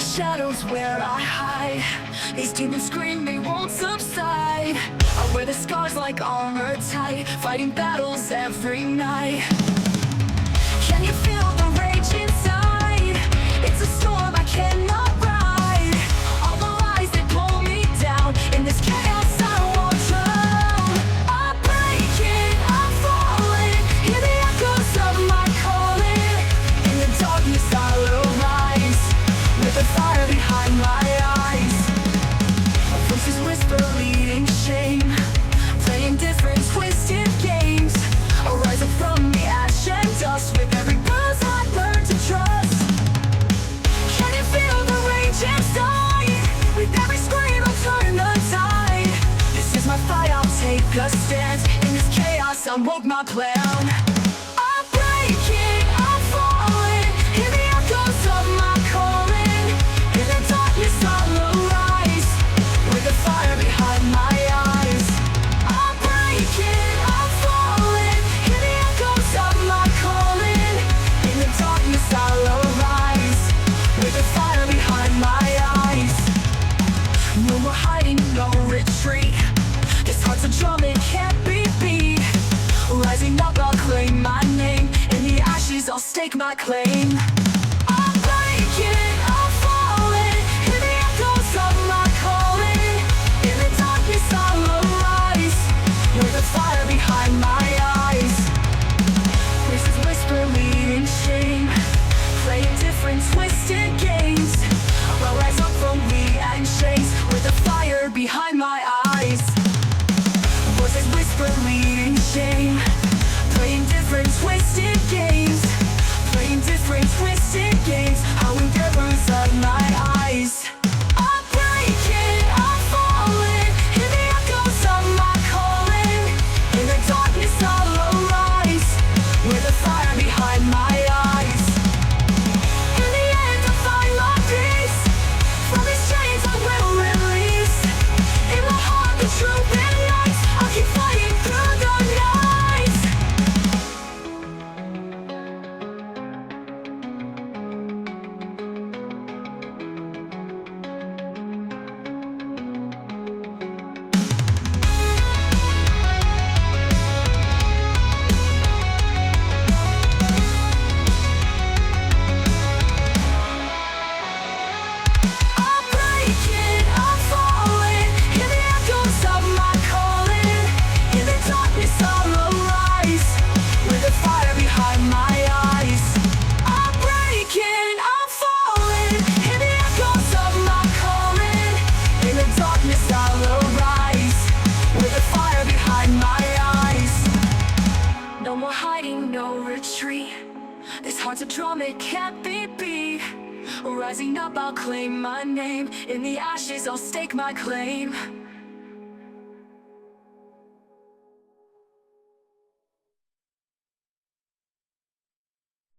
shadows where I hide. These demons scream, they won't subside. I wear the scars like armor tight, fighting battles every night. Can you feel the rage inside? It's a storm I cannot ride. All the lies that pull me down, in this chaos I won't drown. I'm breaking, I'm falling, hear the echoes of my calling. In the darkness I'll arise, with the fire behind my eyes. Voices whisper, leading shame, playing different twisted games. I'll rise up from the ash and dust, with every buzz I learn to trust. Can you feel the rage inside? With every scream I'll turn the tide. This is my fight, I'll take a stand. In this chaos I'll walk my plan. I'm breaking, I'm falling, hear the echoes of my calling. In the darkness I'll arise, with the fire behind my eyes. I'm breaking, I'm falling, hear the echoes of my calling. In the darkness I'll arise, with the fire behind my eyes. No more hiding, no retreat. This heart's a drum, it can't be beat. Rising up, I'll claim my name. In the ashes, I'll stake my claim. I'm breaking, I'm falling, hear the echoes of my calling. In the darkness, I'll arise, with the fire behind my eyes. Voices whisper, leading shame, playing different twisted games. I'll rise up from the and chase, with the fire behind my eyes. Voices whisper, leading shame, playing different twisted games. Playing different twisted games, how endeavors of my eyes. I'm breaking, I'm falling, hear the echoes of my calling. In the darkness I'll arise, with the fire behind my eyes. In the end I'll find my peace, from these chains I will release. In my heart the truth ignites, I'll keep fighting through the night. I'm breaking, I'm falling, hear the echoes of my calling. In the darkness I'll arise, with the fire behind my eyes. I'm breaking, I'm falling, hear the echoes of my calling. In the darkness I'll arise, with the fire behind my eyes. No more hiding, no retreat. This heart's a drum, it can't be beat. Rising up, I'll claim my name. In the ashes, I'll stake my claim.